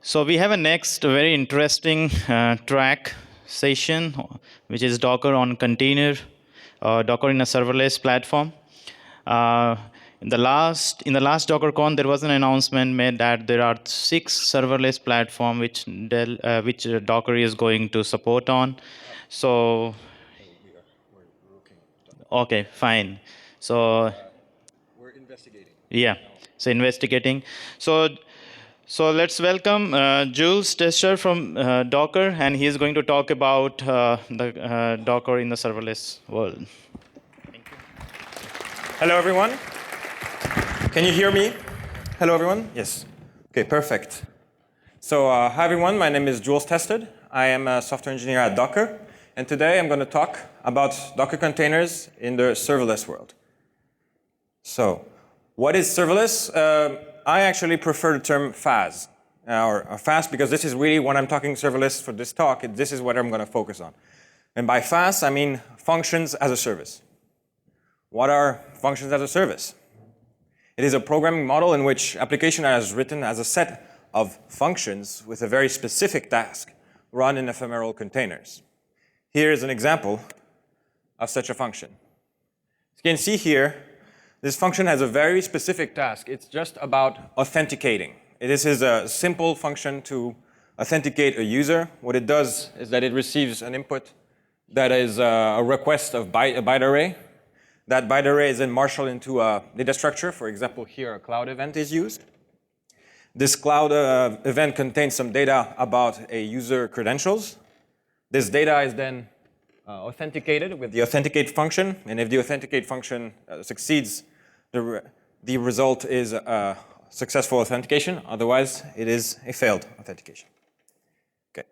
So we have a next very interesting track session, which is Docker on container, Docker in a serverless platform. In the last DockerCon, there was an announcement made that there are 6 serverless platforms which Docker is going to support on. So okay, fine. So We're investigating. yeah, so investigating. So let's welcome Jules Testard from Docker, and he is going to talk about the Docker in the serverless world. Hello, everyone. Can you hear me? Hello, everyone. Yes. Okay, perfect. So, hi, everyone. My name is Jules Testard. I am a software engineer at Docker. And today I'm going to talk about Docker containers in the serverless world. So, what is serverless? I actually prefer the term FaaS, or FaaS, because this is really when I'm talking serverless for this talk, this is what I'm going to focus on. And by FaaS, I mean functions as a service. What are functions as a service? It is a programming model in which application is written as a set of functions with a very specific task run in ephemeral containers. Here is an example of such a function. As you can see here, this function has a very specific task. It's just about authenticating. This is a simple function to authenticate a user. What it does is that it receives an input that is a request of a byte array. That byte array is then marshaled into a data structure. For example, here a cloud event is used. This cloud event contains some data about a user credentials. This data is then authenticated with the authenticate function. And if the authenticate function succeeds, the result is a successful authentication. Otherwise, it is a failed authentication. Okay,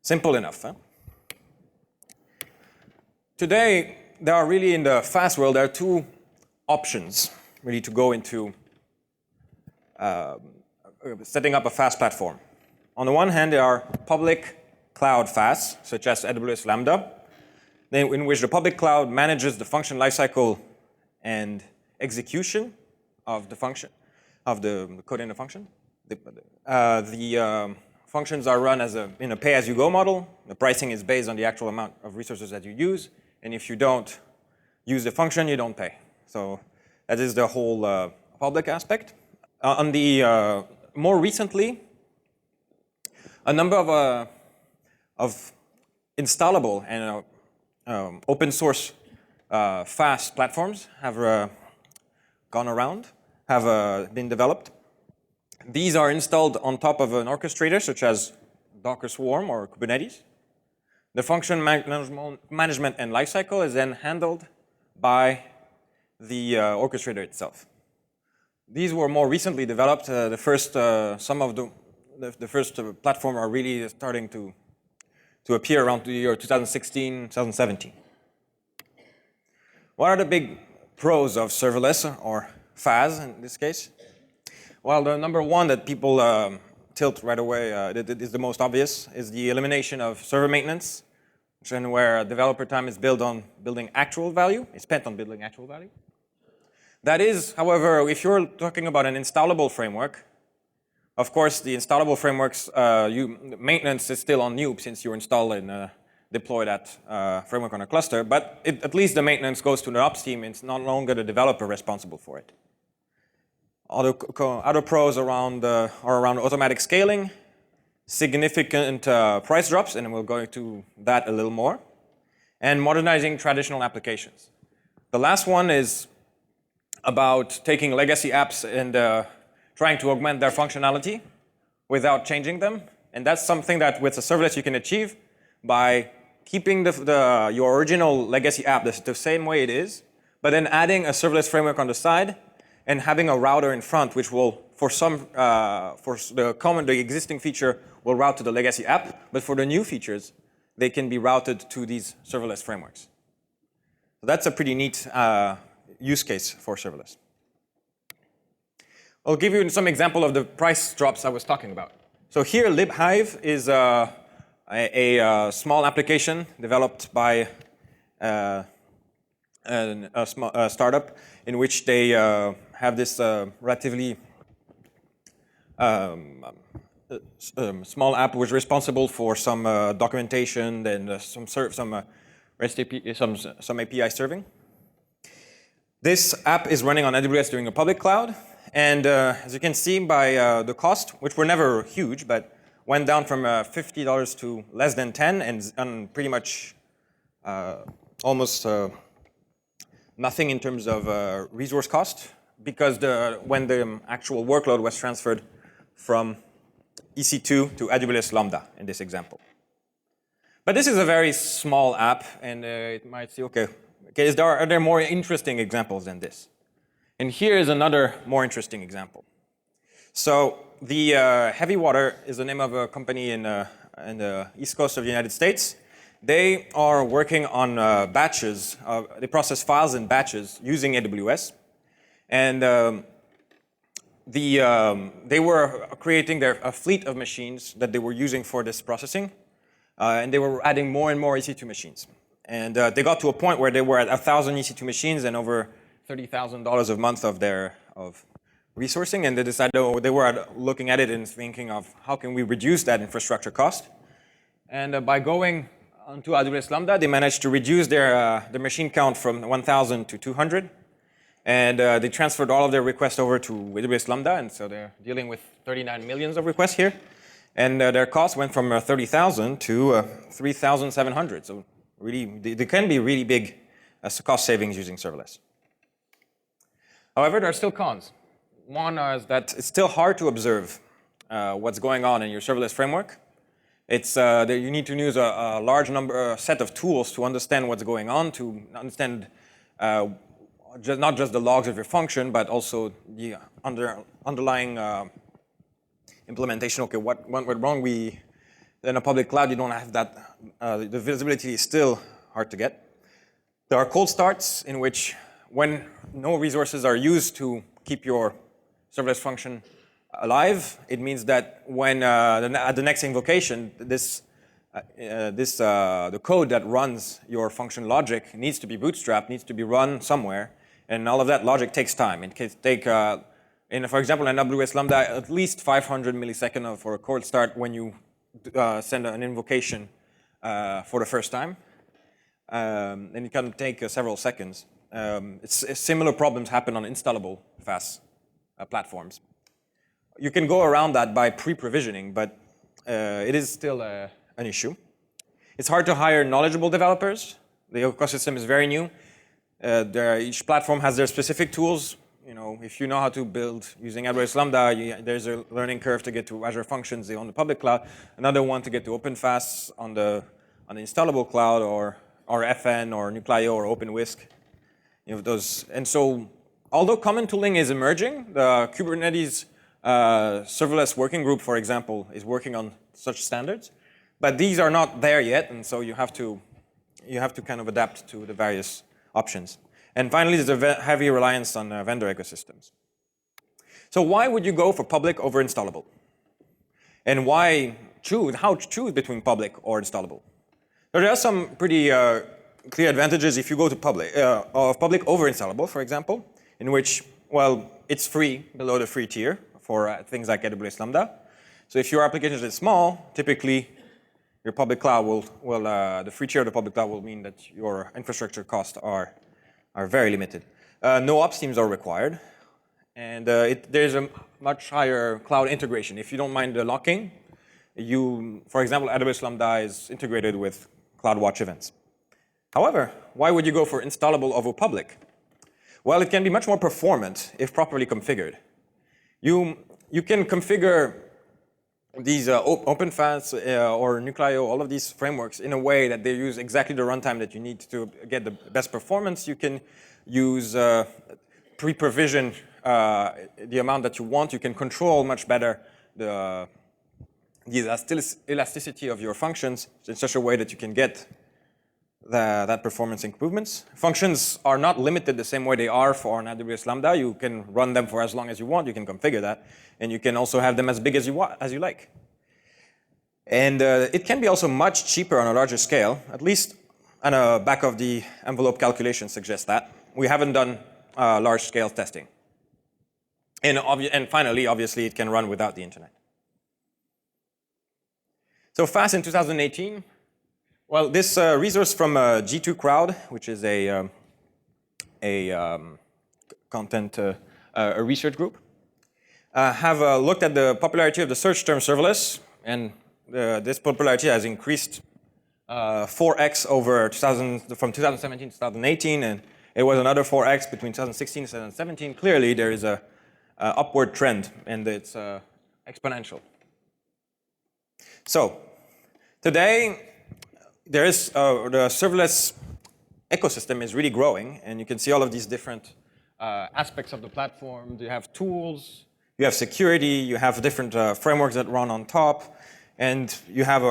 simple enough, huh? Today, there are really, in the FaaS world, there are 2 options really to go into setting up a FaaS platform. On the one hand, there are public cloud FaaS, such as AWS Lambda, in which the public cloud manages the function lifecycle and execution of the function, of the code in the function. The functions are run in a pay-as-you-go model. The pricing is based on the actual amount of resources that you use. And if you don't use the function, you don't pay. So that is the whole public aspect. On the more recently, a number of installable and open source FaaS platforms have gone around, have been developed. These are installed on top of an orchestrator, such as Docker Swarm or Kubernetes. The function management and lifecycle is then handled by the orchestrator itself. These were more recently developed. Some of the first platform are really starting to appear around the year 2016, 2017. What are the big pros of serverless, or FaaS in this case? Well, the number one that people tilt right away, that is the most obvious, is the elimination of server maintenance, where developer time is spent on building actual value. That is, however, if you're talking about an installable framework, of course, the installable frameworks, maintenance is still on you since you install and deploy that framework on a cluster, but at least the maintenance goes to the ops team. It's no longer the developer responsible for it. Other pros are around automatic scaling, significant price drops, and we'll go into that a little more, and modernizing traditional applications. The last one is about taking legacy apps and trying to augment their functionality without changing them. And that's something that with a serverless you can achieve by keeping your original legacy app the same way it is, but then adding a serverless framework on the side and having a router in front, which will, for the existing feature, will route to the legacy app, but for the new features, they can be routed to these serverless frameworks. So that's a pretty neat use case for serverless. I'll give you some example of the price drops I was talking about. So here, libhive is a small application developed by a startup in which they have this relatively small app was responsible for some documentation and some REST API, some API serving. This app is running on AWS during a public cloud, and as you can see by the cost, which were never huge, but went down from $50 to less than 10, and pretty much almost nothing in terms of resource cost, because when the actual workload was transferred from EC2 to AWS Lambda in this example. But this is a very small app, and it might say, okay, are there more interesting examples than this? And here is another more interesting example. So the Heavy Water is the name of a company in the East Coast of the United States. They are working on batches. They process files in batches using AWS. And they were creating a fleet of machines that they were using for this processing. And they were adding more and more EC2 machines. And they got to a point where they were at 1,000 EC2 machines and over $30,000 a month of resourcing. And they decided, they were looking at it and thinking of how can we reduce that infrastructure cost. And by going onto AWS Lambda, they managed to reduce their machine count from 1,000 to 200. And they transferred all of their requests over to AWS Lambda. And so they're dealing with 39 millions of requests here. And their cost went from 30,000 to 3,700. So really, they can be really big cost savings using serverless. However, there are still cons. One is that it's still hard to observe what's going on in your serverless framework. It's that you need to use a large set of tools to understand what's going on, to understand not just the logs of your function, but also the underlying implementation. Okay, what went wrong? In a public cloud, you don't have that. The visibility is still hard to get. There are cold starts in which, when no resources are used to keep your serverless function alive, it means that when at the next invocation, the code that runs your function logic needs to be bootstrapped, needs to be run somewhere, and all of that logic takes time. It can take, for example, in AWS Lambda, at least 500 milliseconds for a cold start when you send an invocation for the first time, and it can take several seconds. Similar problems happen on installable FaaS platforms. You can go around that by pre-provisioning, but it is still an issue. It's hard to hire knowledgeable developers. The ecosystem is very new. Each platform has their specific tools. If you know how to build using AWS Lambda, there's a learning curve to get to Azure Functions on the public cloud. Another one to get to OpenFaas on the installable cloud, or FN, or Nuclio, or OpenWhisk. And so, although common tooling is emerging, the Kubernetes serverless working group, for example, is working on such standards, but these are not there yet, and so you have to kind of adapt to the various options. And finally, there's a heavy reliance on vendor ecosystems. So why would you go for public over installable? And how to choose between public or installable? There are some pretty clear advantages if you go to public over installable, for example, in which, well, it's free below the free tier for things like AWS Lambda. So if your application is small, typically your public cloud the free tier of the public cloud will mean that your infrastructure costs are very limited. No ops teams are required, and there's a much higher cloud integration. If you don't mind the locking, for example, AWS Lambda is integrated with CloudWatch events. However, why would you go for installable over public? Well, it can be much more performant if properly configured. You can configure these OpenFaas or Nuclio, all of these frameworks, in a way that they use exactly the runtime that you need to get the best performance. You can use pre-provision the amount that you want. You can control much better the elasticity of your functions in such a way that you can get that performance improvements. Functions are not limited the same way they are for an AWS Lambda. You can run them for as long as you want. You can configure that. And you can also have them as big as you like. And it can be also much cheaper on a larger scale. At least on a back of the envelope calculation suggests that. We haven't done large scale testing. And finally, obviously, it can run without the internet. So FaaS in 2018. Well, this resource from G2 Crowd, which is a content a research group, have looked at the popularity of the search term serverless, and this popularity has increased 4x over from 2017 to 2018, and it was another 4x between 2016 and 2017. Clearly, there is a upward trend, and it's exponential. So today, there is the serverless ecosystem is really growing, and you can see all of these different aspects of the platform. You have tools, you have security, you have different frameworks that run on top, and you have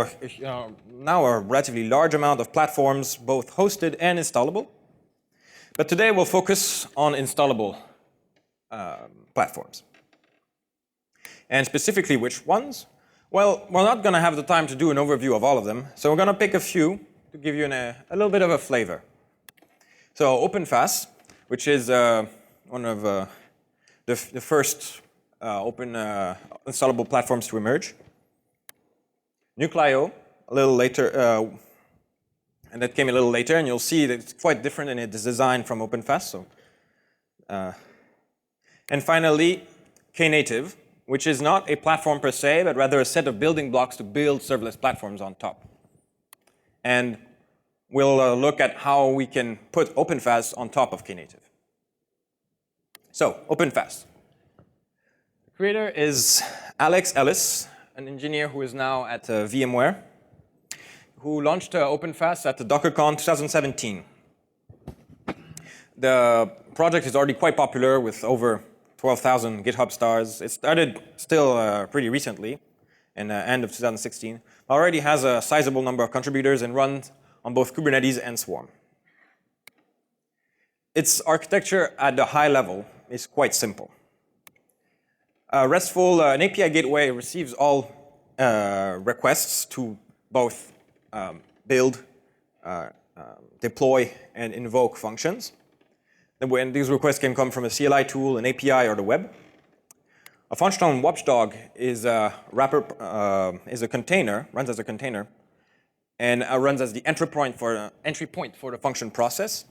now a relatively large amount of platforms, both hosted and installable. But today we'll focus on installable platforms. And specifically which ones? Well, we're not going to have the time to do an overview of all of them, so we're going to pick a few to give you a little bit of a flavor. So OpenFaas, which is one of the first open installable platforms to emerge. Nuclio, a little later, and that came a little later, and you'll see that it's quite different in its design from OpenFaas. So, and finally, KNative, which is not a platform per se, but rather a set of building blocks to build serverless platforms on top. And we'll look at how we can put OpenFaas on top of KNative. So, OpenFaas. The creator is Alex Ellis, an engineer who is now at VMware, who launched OpenFaas at the DockerCon 2017. The project is already quite popular with over 12,000 GitHub stars. It started still pretty recently, in the end of 2016. Already has a sizable number of contributors and runs on both Kubernetes and Swarm. Its architecture at the high level is quite simple. RESTful, an API gateway receives all requests to both build, deploy, and invoke functions. And when these requests can come from a CLI tool, an API, or the web. A functional watchdog is a container, runs as a container, and runs as the entry point for the function process.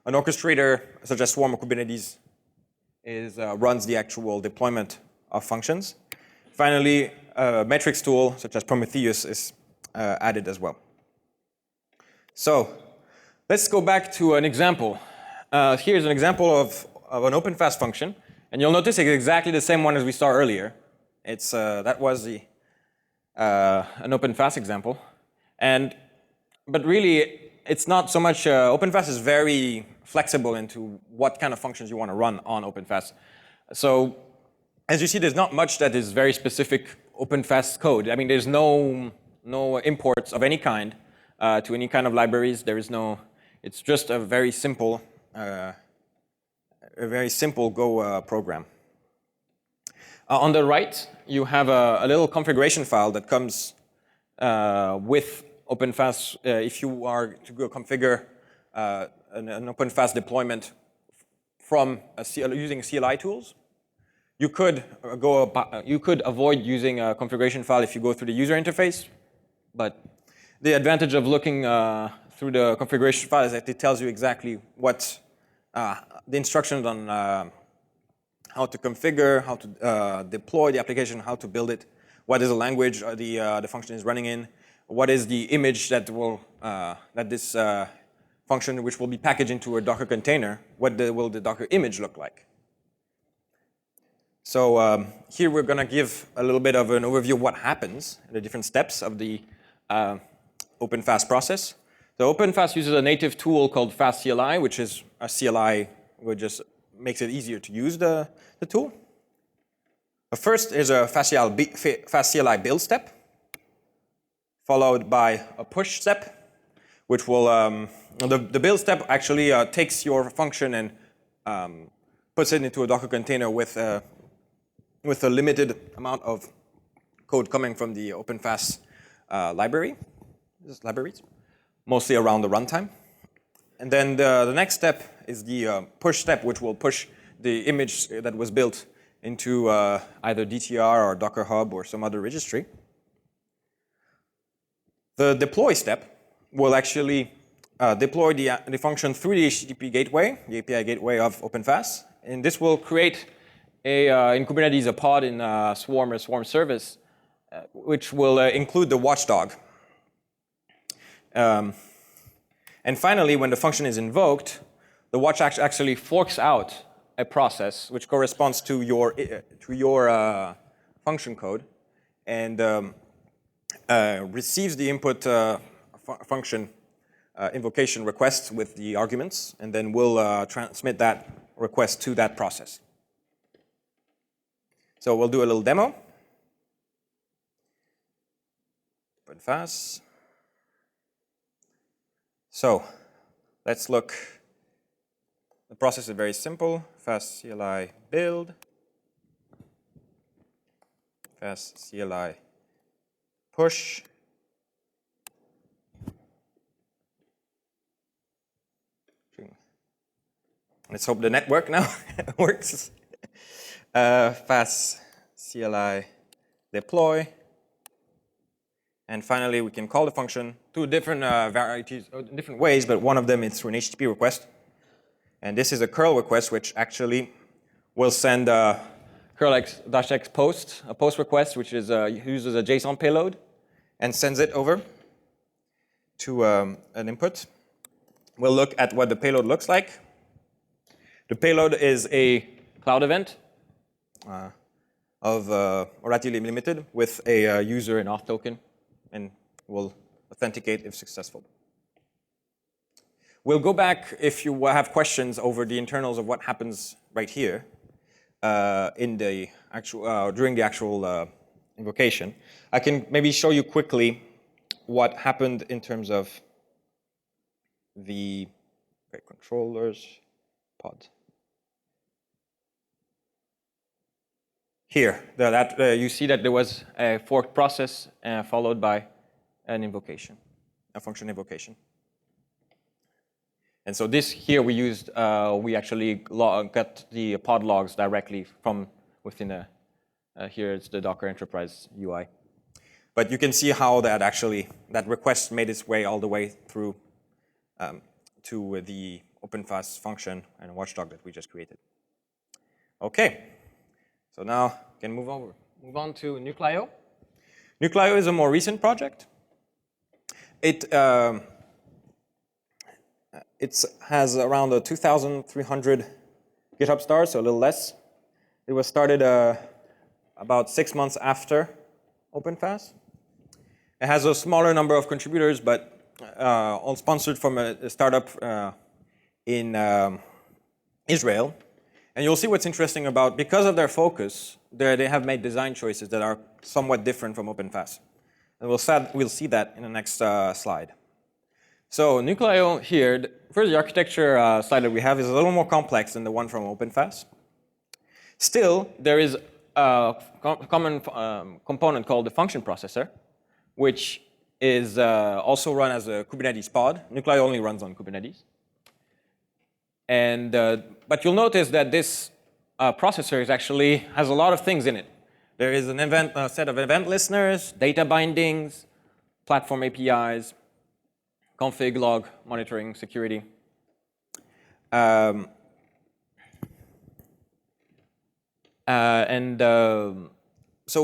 An orchestrator, such as Swarm or Kubernetes, runs the actual deployment of functions. Finally, a metrics tool, such as Prometheus, is added as well. So let's go back to an example. Here's an example of an OpenFaas function, and you'll notice it's exactly the same one as we saw earlier. That was an OpenFaas example, but really it's not so much. OpenFaas is very flexible into what kind of functions you want to run on OpenFaas. So as you see, there's not much that is very specific OpenFaas code. I mean, there's no imports of any kind to any kind of libraries. There is no. It's just a very simple Go program. On the right, you have a little configuration file that comes with OpenFaas. If you are to go configure an OpenFaas deployment from using CLI tools, you could avoid using a configuration file if you go through the user interface. But the advantage of looking through the configuration file is that it tells you exactly what the instructions on how to configure, how to deploy the application, how to build it, what is the language the function is running in, what is the image that this function, which will be packaged into a Docker container, what will the Docker image look like. So here we're going to give a little bit of an overview of what happens, the different steps of the OpenFaas process. So OpenFaas uses a native tool called FaaS CLI, which is a CLI which just makes it easier to use the tool. First is a FaaS CLI build step, followed by a push step, which will, the build step actually takes your function and puts it into a Docker container with a limited amount of code coming from the OpenFaas libraries, mostly around the runtime. And then the next step is the push step, which will push the image that was built into either DTR or Docker Hub or some other registry. The deploy step will actually deploy the function through the HTTP gateway, the API gateway of OpenFaas. And this will create in Kubernetes a pod in Swarm or Swarm service, which will include the watchdog. And finally, when the function is invoked, the watch actually forks out a process which corresponds to your function code and receives the input function invocation request with the arguments, and then will transmit that request to that process. So we'll do a little demo. OpenFaas. So let's look. The process is very simple. FaaS CLI build. FaaS CLI push. Let's hope the network now works. FaaS CLI deploy. And finally, we can call the function two different different ways, but one of them is through an HTTP request. And this is a curl request, which actually will send a curl-x post, a post request, which is uses a JSON payload, and sends it over to an input. We'll look at what the payload looks like. The payload is a cloud event of relatively limited with a user and auth token, and will authenticate if successful. We'll go back if you have questions over the internals of what happens right here in the actual during the actual invocation. I can maybe show you quickly what happened in terms of the controllers pod. Here, you see that there was a forked process followed by an invocation, a function invocation. And so this here we used, we actually got the pod logs directly from within here it's the Docker Enterprise UI. But you can see how that request made its way all the way through to the OpenFaas function and watchdog that we just created. Okay, so now we can move on to Nuclio. Nuclio is a more recent project. It has around 2,300 GitHub stars, so a little less. It was started about 6 months after OpenFaas. It has a smaller number of contributors, but all sponsored from a startup in Israel. And you'll see what's interesting about, because of their focus, they have made design choices that are somewhat different from OpenFaas. And we'll see that in the next slide. So Nuclio here, first the architecture slide that we have is a little more complex than the one from OpenFaas. Still, there is a common component called the function processor, which is also run as a Kubernetes pod. Nuclio only runs on Kubernetes. And but you'll notice that this processor has a lot of things in it. There is an set of event listeners, data bindings, platform APIs, config log monitoring, security. So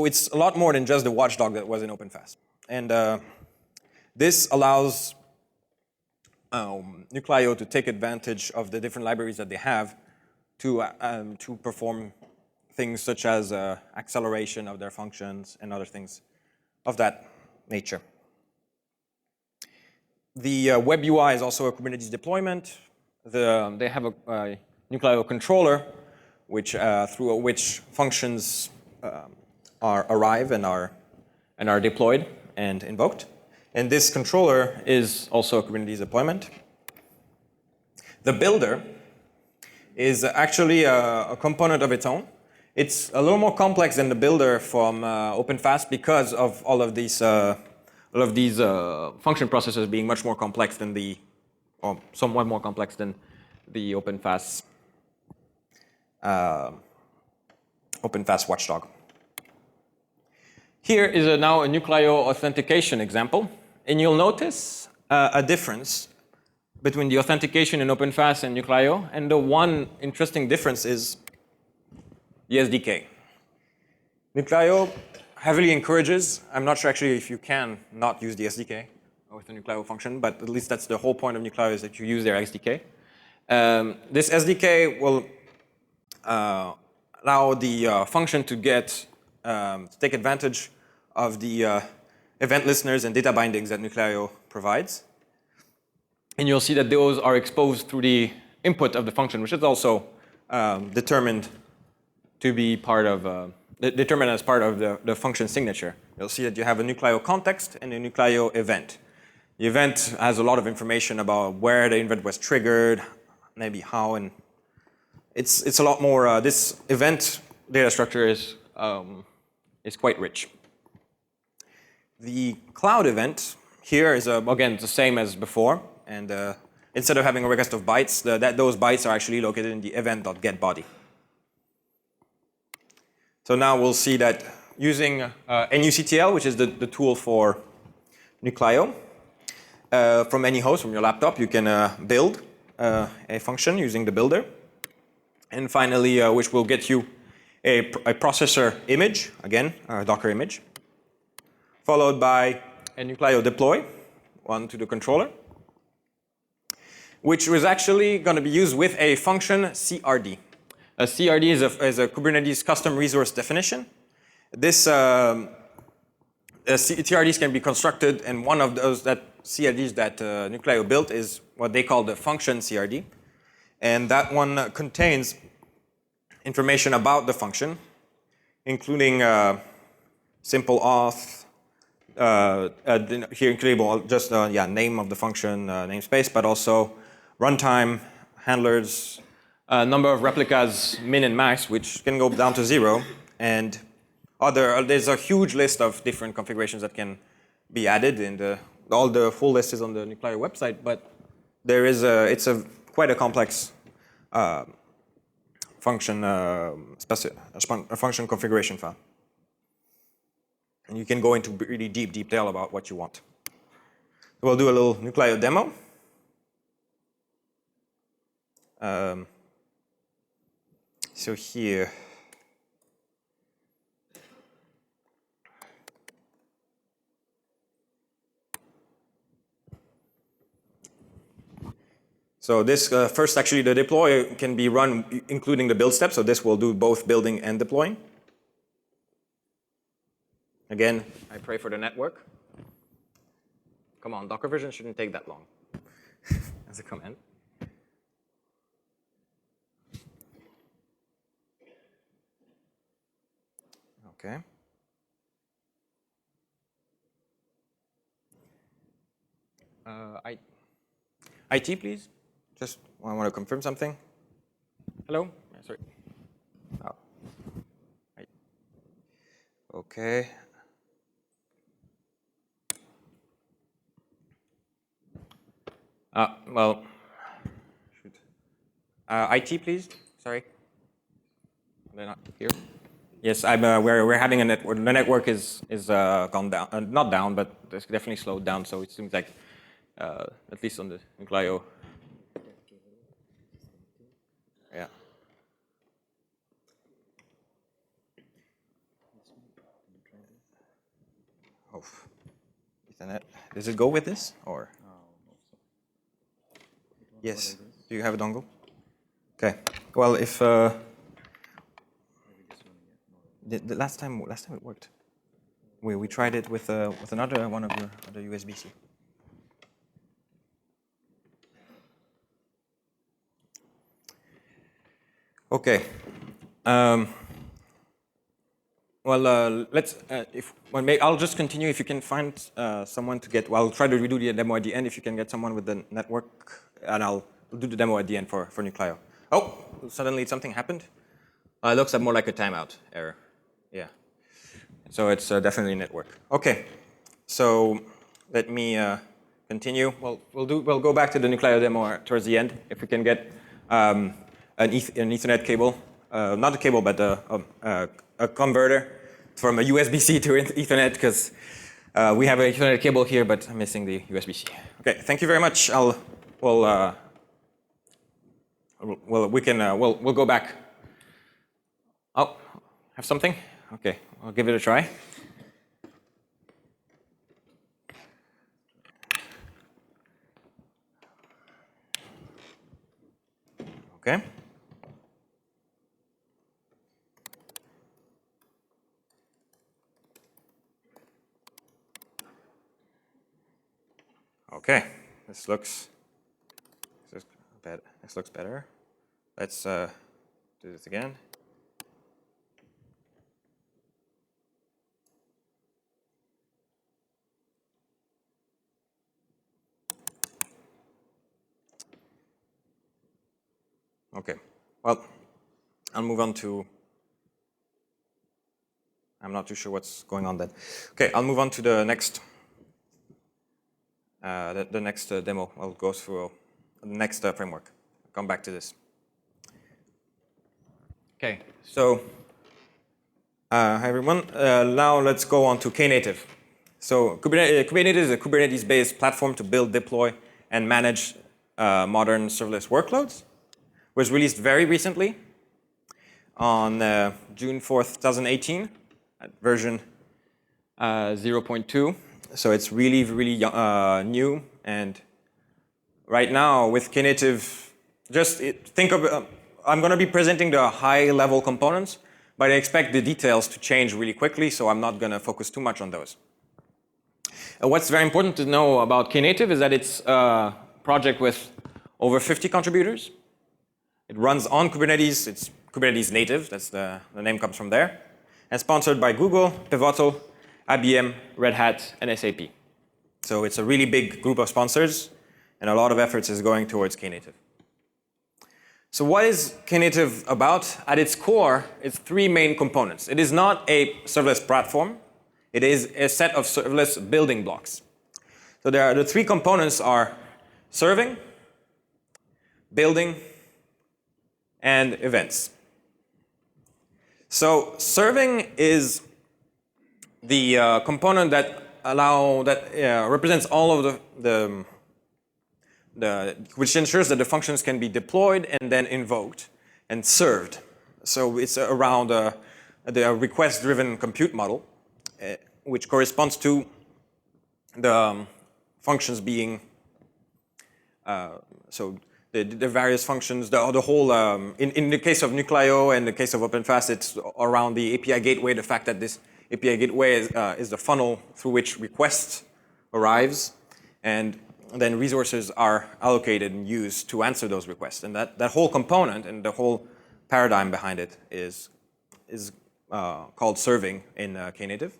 it's a lot more than just the watchdog that was in OpenFaas. And this allows Nuclio to take advantage of the different libraries that they have to perform things such as acceleration of their functions and other things of that nature. The web UI is also a Kubernetes deployment. They have a Nuclio controller, through which functions arrive and are deployed and invoked. And this controller is also a Kubernetes deployment. The builder is actually a component of its own. It's a little more complex than the builder from OpenFaas because of all of these function processors being much more complex than or somewhat more complex than the OpenFaas watchdog. Here is now a Nuclio authentication example. And you'll notice a difference between the authentication in OpenFaas and Nuclio. And the one interesting difference is the SDK. Nuclio heavily encourages, I'm not sure actually if you can not use the SDK with the Nuclio function, but at least that's the whole point of Nuclio is that you use their SDK. This SDK will allow the function to take advantage of the event listeners and data bindings that Nuclio provides. And you'll see that those are exposed through the input of the function, which is also determined to be part of, determined as part of the function signature. You'll see that you have a Nuclio context and a Nuclio event. The event has a lot of information about where the event was triggered, maybe how, and it's a lot more. This event data structure is quite rich. The cloud event here is again the same as before, and instead of having a request of bytes, those bytes are actually located in the event.getBody. So now we'll see that using nuctl, which is the tool for Nuclio, from any host, from your laptop, you can build a function using the builder. And finally, which will get you a processor image, again, a Docker image, followed by a Nuclio deploy, one to the controller, which was actually going to be used with a function CRD. A CRD is a Kubernetes custom resource definition. This CRDs can be constructed, and one of those CRDs that Nuclio built is what they call the function CRD. And that one contains information about the function, including simple auth, here includable just name of the function, namespace, but also runtime, handlers, number of replicas, min and max, which can go down to 0, and there's a huge list of different configurations that can be added, and all the full list is on the Nuclio website, but it's quite a complex function function configuration file. And you can go into really deep detail about what you want. We'll do a little Nuclio demo. So here, so this first, actually, the deploy can be run including the build step. So this will do both building and deploying. Again, I pray for the network. Come on, Docker version shouldn't take that long as a command. Okay. IT, please. Just I want to confirm something. Hello? Sorry. Oh. Okay. Well, shoot. IT, please. Sorry. They're not here. Yes, we're having a network. The network is gone down, not down, but it's definitely slowed down. So it seems like, at least on the Nuclio. Yeah. Oh, Ethernet. Does it go with this or? Yes. Do you have a dongle? Okay. Well, if the last time it worked. We tried it with another one of your other USB-C. Okay. Well, let's. I'll just continue. If you can find someone to get. Well, I'll try to redo the demo at the end. If you can get someone with the network, and I'll do the demo at the end for Nuclio. Oh, suddenly something happened. It looks more like a timeout error. Yeah. So it's definitely network. Okay. So let me continue. Well, we'll go back to the Nuclio demo towards the end. If we can get an Ethernet cable, not a cable, but a converter from a USB-C to Ethernet, because We have a Ethernet cable here, but I'm missing the USB-C. Okay, thank you very much. We'll go back. Oh, have something? Okay, I'll give it a try. Okay. Okay, this looks better. Let's do this again. Okay, well, I'll move on to, I'm not too sure what's going on then. Okay, I'll move on to the next demo. I'll go through the next framework. I'll come back to this. Okay, so hi everyone. Now let's go on to KNative. So Kubernetes is a Kubernetes-based platform to build, deploy, and manage modern serverless workloads. It was released very recently on June 4th, 2018 at version 0.2. So it's really, really new. And right now with KNative, think of, I'm going to be presenting the high-level components, but I expect the details to change really quickly, so I'm not going to focus too much on those. What's very important to know about KNative is that it's a project with over 50 contributors. It runs on Kubernetes. It's Kubernetes native. That's the name comes from there. And sponsored by Google, Pivotal, IBM, Red Hat, and SAP. So it's a really big group of sponsors, and a lot of efforts is going towards KNative. So what is KNative about? At its core, it's three main components. It is not a serverless platform. It is a set of serverless building blocks. So the three components are serving, building, and events. So serving is the component that represents all of which ensures that the functions can be deployed and then invoked and served. So it's around the request-driven compute model, which corresponds to the functions being the various functions, the whole, in the case of Nuclio and the case of OpenFaas, it's around the API gateway, the fact that this API gateway is the funnel through which requests arrives, and then resources are allocated and used to answer those requests. And that whole component and the whole paradigm behind it is called serving in KNative.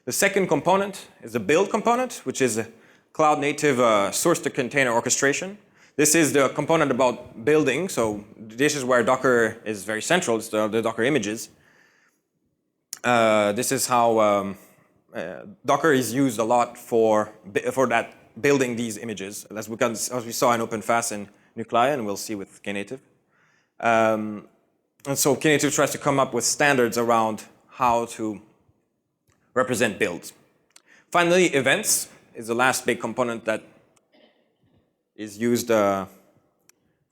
The second component is the build component, which is a cloud-native source-to-container orchestration. This is the component about building. So this is where Docker is very central. It's the Docker images. This is how Docker is used a lot for that building these images, as we saw in OpenFaas and Nuclio, and we'll see with KNative. And so KNative tries to come up with standards around how to represent builds. Finally, events is the last big component that is used by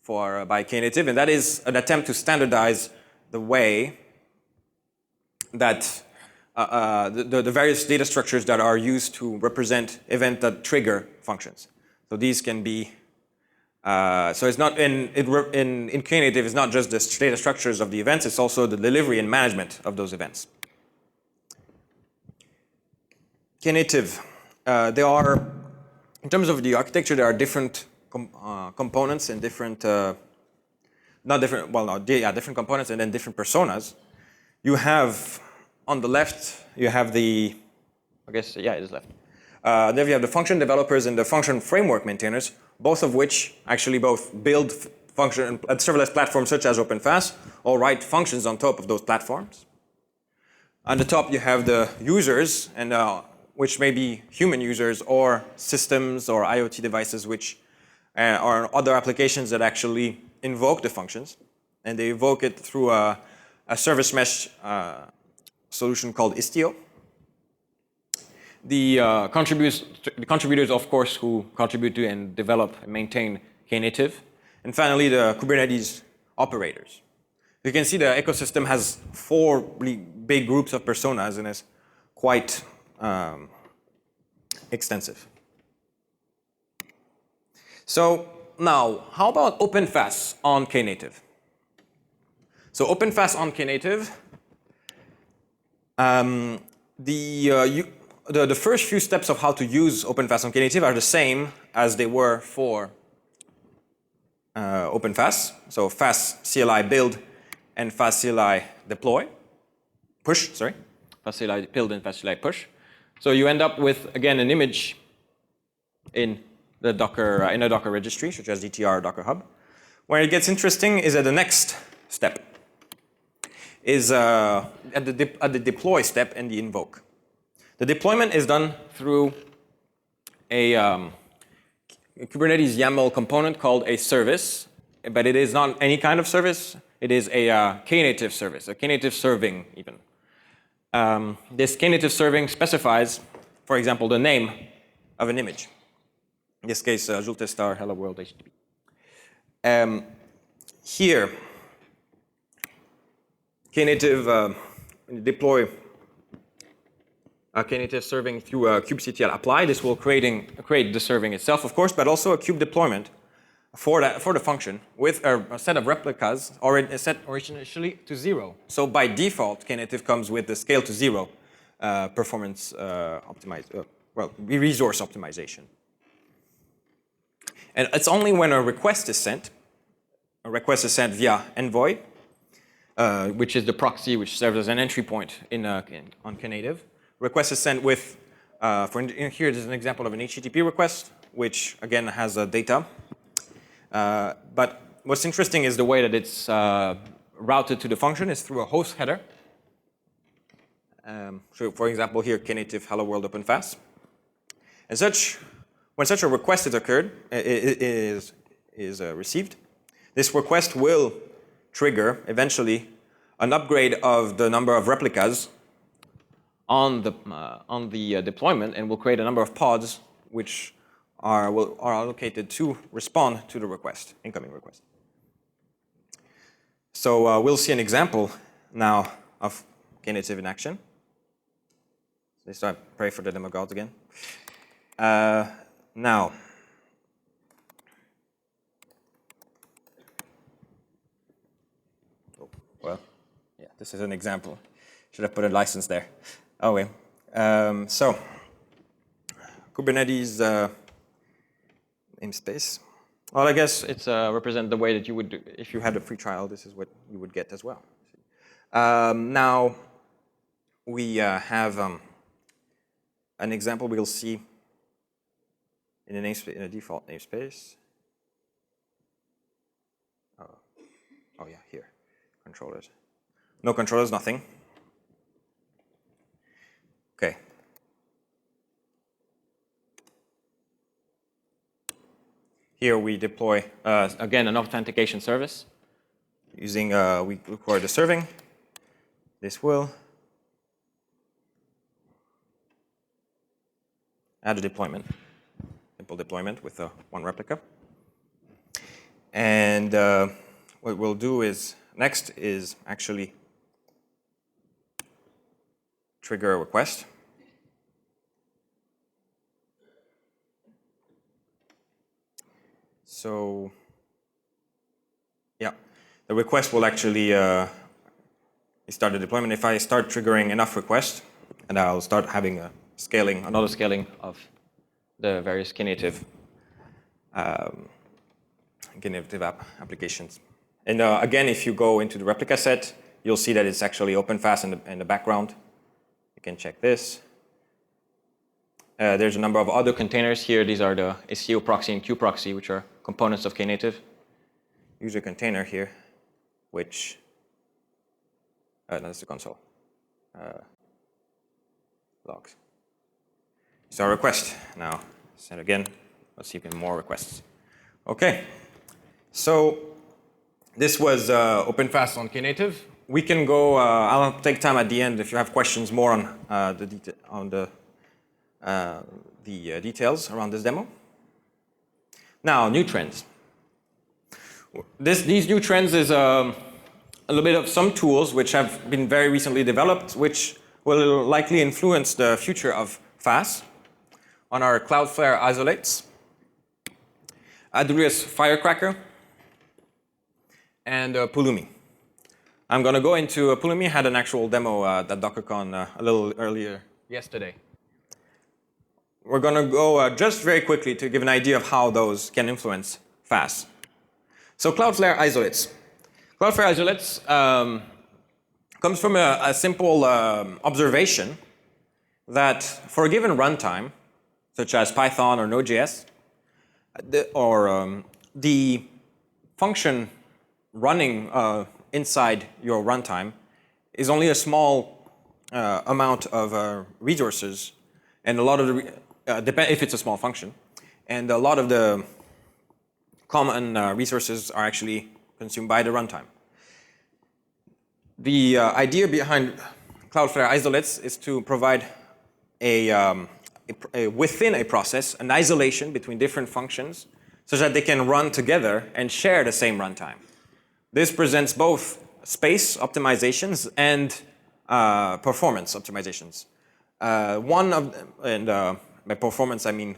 KNative, and that is an attempt to standardize the way that the various data structures that are used to represent event that trigger functions. So these can be, so it's not, in KNative, it's not just the data structures of the events, it's also the delivery and management of those events. KNative, there are, in terms of the architecture, there are different components and different, different components and then different personas. You have, on the left, you have the, it is left. There you have the function developers and the function framework maintainers, both of which actually both build function serverless platforms such as OpenFaas or write functions on top of those platforms. On the top, you have the users, and which may be human users or systems or IoT devices, which are other applications that actually invoke the functions, and they invoke it through a service mesh solution called Istio. the contributors, of course, who contribute to and develop and maintain KNative. And finally, the Kubernetes operators. You can see the ecosystem has 4 really big groups of personas and is quite extensive. So now, how about OpenFaas on KNative? So OpenFaas on KNative, the first few steps of how to use OpenFaas on KNative are the same as they were for OpenFaas. So FaaS CLI build and FaaS CLI deploy, push, sorry. FaaS CLI build and FaaS CLI push. So you end up with, again, an image in the Docker, in a Docker registry, such as DTR or Docker Hub. Where it gets interesting is at the next step, is at the deploy step and the invoke. The deployment is done through a Kubernetes YAML component called a service, but it is not any kind of service. It is a KNative service, a KNative serving even. This KNative serving specifies, for example, the name of an image. In this case, Jules Testard, hello world, HTTP. Here, KNative deploy KNative serving through kubectl apply. This will create the serving itself, of course, but also a kube deployment for the function with a set of replicas already set initially to 0. So by default, KNative comes with the scale to 0 performance resource optimization. And it's only when a request is sent via envoy, which is the proxy which serves as an entry point on KNative. Request is sent with, here there's an example of an HTTP request, which again has data. But what's interesting is the way that it's routed to the function is through a host header. So for example here, KNative hello world OpenFaas. And when such a request is received, this request will trigger eventually an upgrade of the number of replicas on the deployment, and will create a number of pods which are allocated to respond to the request, incoming request. So we'll see an example now of KNative in action. So I pray for the demo gods again. Now, well, yeah, this is an example. Should have put a license there. Oh, wait. So, Kubernetes namespace. Well, I guess it's represent the way that you would do if you had a free trial. This is what you would get as well. Now, we have an example we'll see in a namespace, in a default namespace. Oh yeah, here, controllers. No controllers, nothing. Okay. Here we deploy, again, an authentication service using, we require the serving. This will add a deployment, simple deployment with one replica. And what we'll do is, next is actually trigger a request. So, yeah, the request will actually start the deployment. If I start triggering enough requests, and I'll start having a scaling, another scaling of the various KNative applications. And again, if you go into the replica set, you'll see that it's actually OpenFaas in the background. You can check this. There's a number of other containers here. These are the SEO proxy and QProxy, which are components of KNative. User container here, which, no, that's the console. Logs. So our request now. Send again. Let's see if we have more requests. Okay. So this was OpenFaas on KNative. We can go. I'll take time at the end if you have questions more on the details around this demo. Now, new trends. These new trends is a little bit of some tools which have been very recently developed, which will likely influence the future of FaaS on our CloudFlare Isolates, AWS Firecracker, and Pulumi. I'm going to go into Pulumi. Had an actual demo at DockerCon a little earlier yesterday. We're going to go just very quickly to give an idea of how those can influence FaaS. So CloudFlare Isolates. CloudFlare Isolates comes from a simple observation that for a given runtime, such as Python or Node.js, the function running inside your runtime is only a small amount of resources, and a lot of the if it's a small function, and a lot of the common resources are actually consumed by the runtime. The idea behind CloudFlare Isolates is to provide within a process an isolation between different functions such that they can run together and share the same runtime. This presents both space optimizations and performance optimizations. By performance, I mean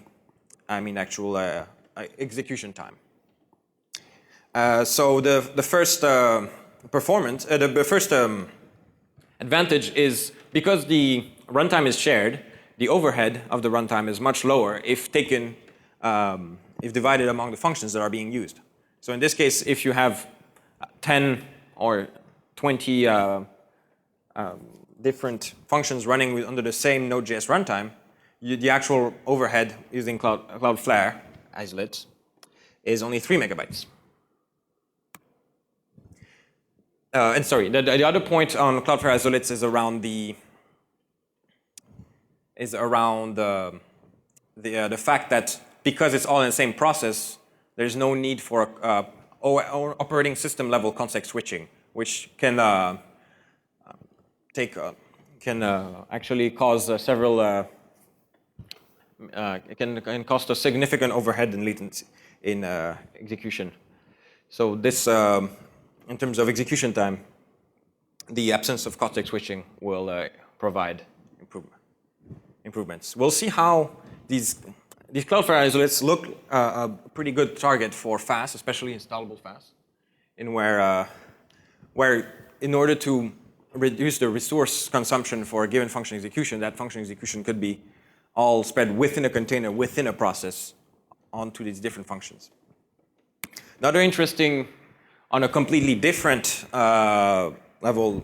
actual execution time. So the first performance, the first advantage is because the runtime is shared, the overhead of the runtime is much lower if taken, if divided among the functions that are being used. So in this case, if you have 10 or 20 different functions running under the same Node.js runtime, the actual overhead using CloudFlare Isolates is only 3 megabytes. And sorry, the other point on CloudFlare Isolates is around the fact that because it's all in the same process, there's no need for operating system level context switching, which can actually cause several. It can cost a significant overhead and latency in execution. So this, in terms of execution time, the absence of context switching will provide improvements. We'll see how these CloudFlare Isolates look a pretty good target for FaaS, especially installable FaaS, in where in order to reduce the resource consumption for a given function execution, that function execution could be all spread within a container, within a process, onto these different functions. Another interesting, on a completely different level,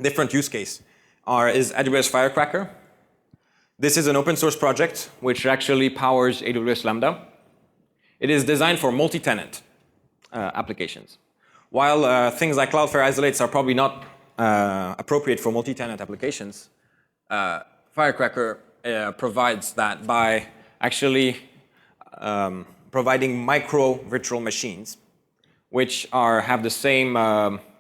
different use case, is AWS Firecracker. This is an open source project which actually powers AWS Lambda. It is designed for multi-tenant applications. While things like CloudFlare Isolates are probably not appropriate for multi-tenant applications, Firecracker provides that by actually providing micro virtual machines, which have the same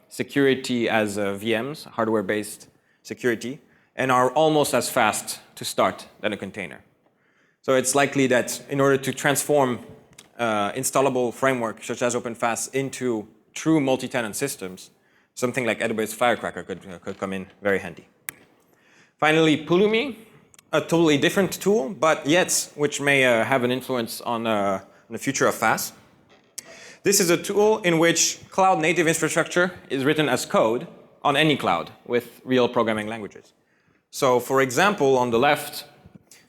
security as VMs, hardware-based security, and are almost as fast to start than a container. So it's likely that in order to transform installable framework such as OpenFaas into true multi-tenant systems, something like AWS Firecracker could come in very handy. Finally, Pulumi, a totally different tool, but yet which may have an influence on the future of FaaS. This is a tool in which cloud native infrastructure is written as code on any cloud with real programming languages. So for example, on the left,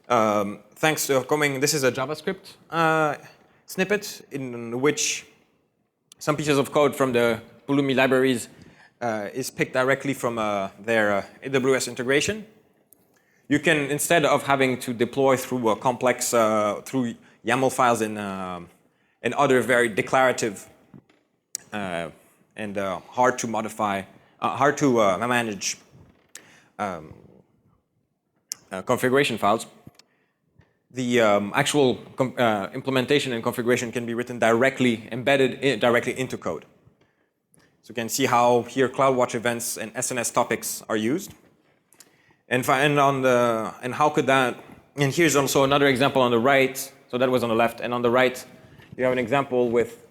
thanks to this is a JavaScript snippet in which some pieces of code from the Pulumi libraries is picked directly from their AWS integration. You can, instead of having to deploy through a complex, through YAML files and other very declarative and hard to modify, hard to manage configuration files, the actual implementation and configuration can be written directly, embedded directly into code. So you can see how here CloudWatch events and SNS topics are used. And how could that And here's also another example on the right. So that was on the left. And on the right, you have an example with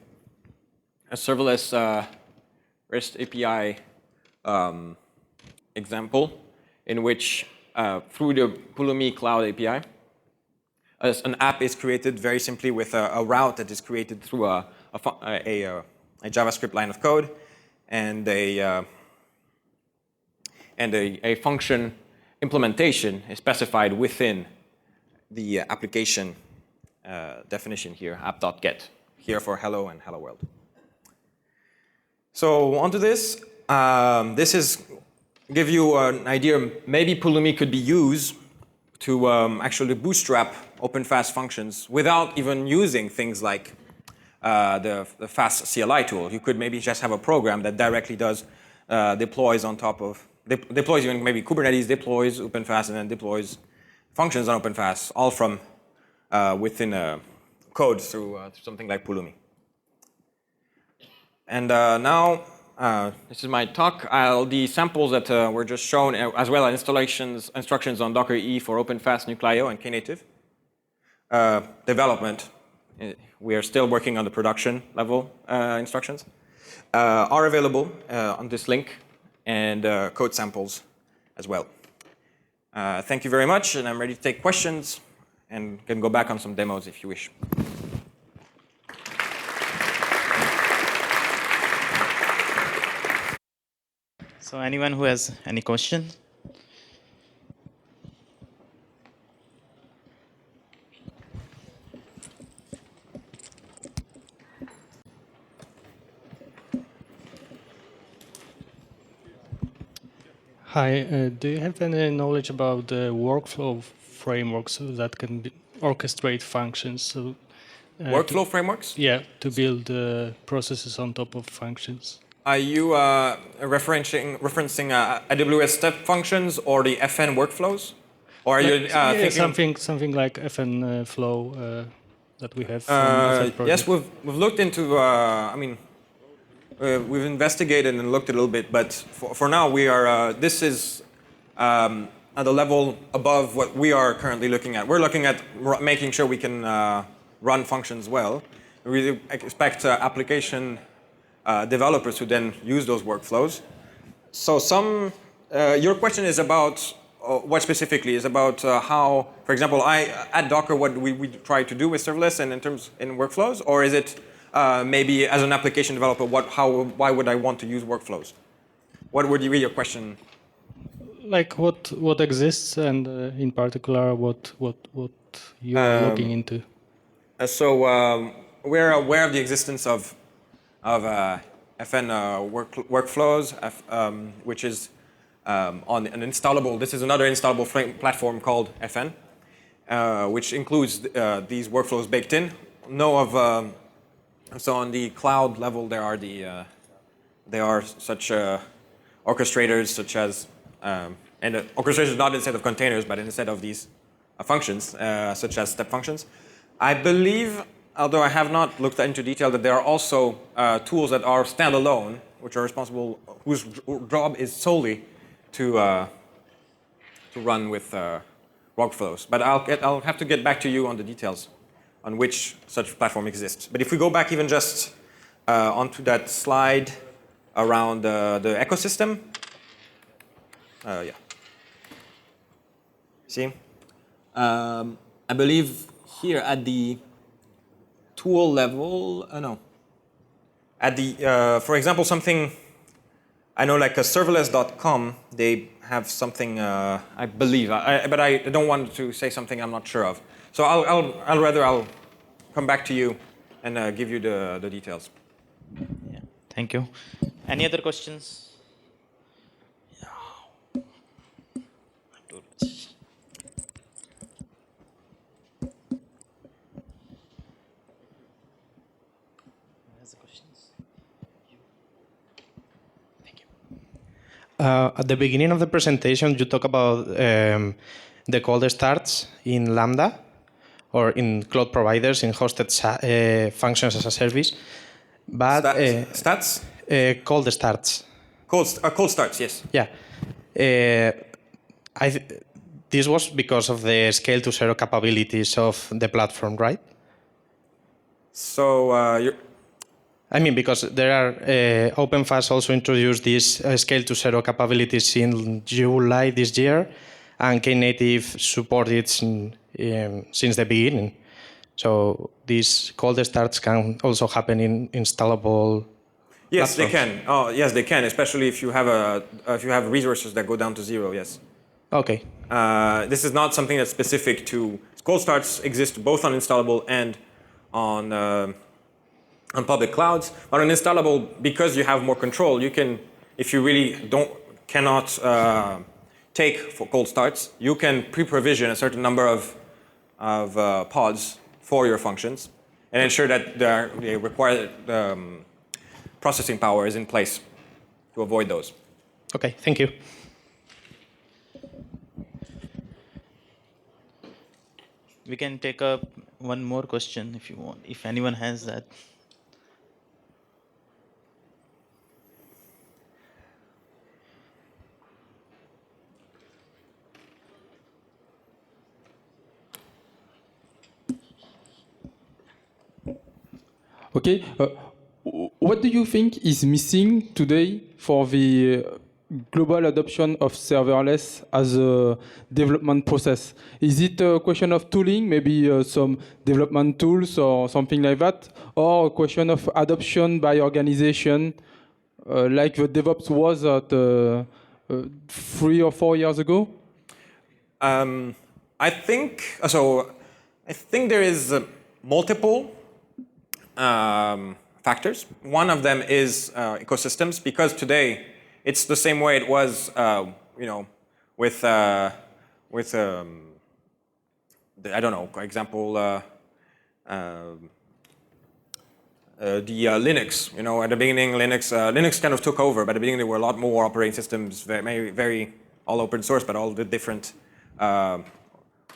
a serverless REST API example in which through the Pulumi Cloud API, an app is created very simply with a route that is created through a JavaScript line of code and a function implementation is specified within the application definition here, app.get, here for hello and hello world. So onto this. This is give you an idea. Maybe Pulumi could be used to actually bootstrap OpenFaas functions without even using things like the FaaS CLI tool. You could maybe just have a program that directly does deploys on top of, deploys even maybe Kubernetes, deploys OpenFaas, and then deploys functions on OpenFaas, all from within code through something like Pulumi. And now, this is my talk. The samples that were just shown, as well as instructions on Docker E for OpenFaas, Nuclio, and KNative. Development, we are still working on the production level instructions, are available on this link, and code samples as well. Thank you very much, and I'm ready to take questions, and can go back on some demos if you wish. So anyone who has any questions? Hi, do you have any knowledge about the workflow frameworks that can orchestrate functions? So, Workflow frameworks? Yeah, to build processes on top of functions. Are you referencing AWS step functions or the FN workflows? Or are you thinking something like FN flow that we have from FN project? Yes, we've looked into, we've investigated and looked a little bit, but for now we are, this is at the level above what we are currently looking at. We're looking at making sure we can run functions well. We expect application developers who then use those workflows. So your question is about, what specifically is about how, for example, at Docker, what we try to do with serverless and in workflows, or is it maybe as an application developer, why would I want to use workflows? What would be your question? Like what exists, and in particular, what you are looking into? So we're aware of the existence of FN workflows, which is on an installable. This is another installable platform called FN, which includes these workflows baked in. So on the cloud level, there are such orchestrators, such as and orchestrators not instead of containers, but instead of these functions, such as step functions. I believe, although I have not looked into detail, that there are also tools that are standalone, which are responsible, whose job is solely to run with workflows. But I'll have to get back to you on the details on which such platform exists. But if we go back even just onto that slide around the ecosystem, yeah. See, I believe here at the tool level, at the, for example, something, I know like a serverless.com, they have something, I believe, but I don't want to say something I'm not sure of. So I'll come back to you and give you the details. Yeah, thank you. Any other questions? At the beginning of the presentation, you talk about the cold starts in Lambda or in cloud providers in hosted functions as a service. But stats? Cold starts. Cold starts, yes. Yeah. this was because of the scale to zero capabilities of the platform, right? So I mean, because there are OpenFaas also introduced these scale to zero capabilities in July this year, and KNative supported since the beginning. So these cold starts can also happen in installable. yes, they platforms. can. Oh, yes, they can, especially if you have resources that go down to 0. Yes. Okay. This is not something that's specific to cold starts. Exist both on installable and on public clouds. But on installable, because you have more control, you can, if you really cannot take for cold starts, you can pre-provision a certain number of pods for your functions and ensure that the required processing power is in place to avoid those. Okay, thank you. We can take up one more question if you want, if anyone has that. Okay. What do you think is missing today for the global adoption of serverless as a development process? Is it a question of tooling, maybe some development tools or something like that, or a question of adoption by organization, like the DevOps was at 3 or 4 years ago? I think so. I think there is multiple factors. One of them is ecosystems, because today it's the same way it was, with I don't know, for example, the Linux. At the beginning, Linux kind of took over. But at the beginning, there were a lot more operating systems, very all open source, but all the different, or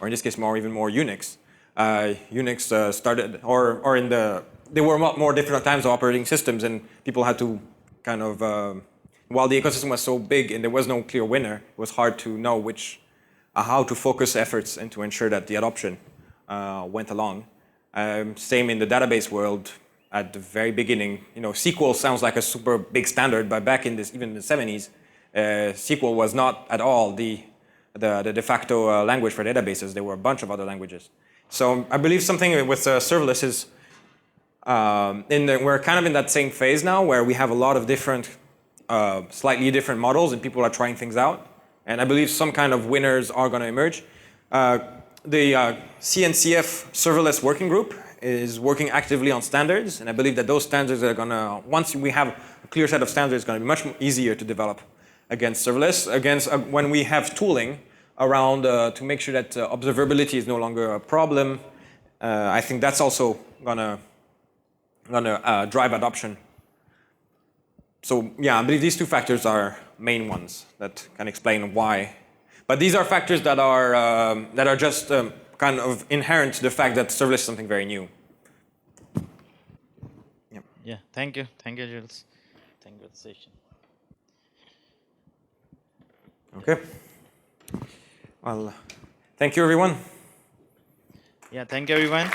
in this case, even more Unix. Unix started, there were a lot more different types of operating systems, and people had to kind of, while the ecosystem was so big and there was no clear winner, it was hard to know how to focus efforts and to ensure that the adoption went along. Same in the database world. At the very beginning, SQL sounds like a super big standard, but back in even in the 70s, SQL was not at all the de facto language for databases. There were a bunch of other languages. So I believe something with serverless is, we're kind of in that same phase now where we have a lot of different, slightly different models, and people are trying things out. And I believe some kind of winners are going to emerge. The CNCF serverless working group is working actively on standards, and I believe that those standards are going to, once we have a clear set of standards, it's going to be much easier to develop against serverless, when we have tooling around to make sure that observability is no longer a problem. I think that's also gonna drive adoption. So yeah, I believe these two factors are main ones that can explain why. But these are factors that are just kind of inherent to the fact that serverless is something very new. Yeah, thank you, Jules. Thank you for the session. Okay. Well, thank you, everyone. Yeah, thank you, everyone.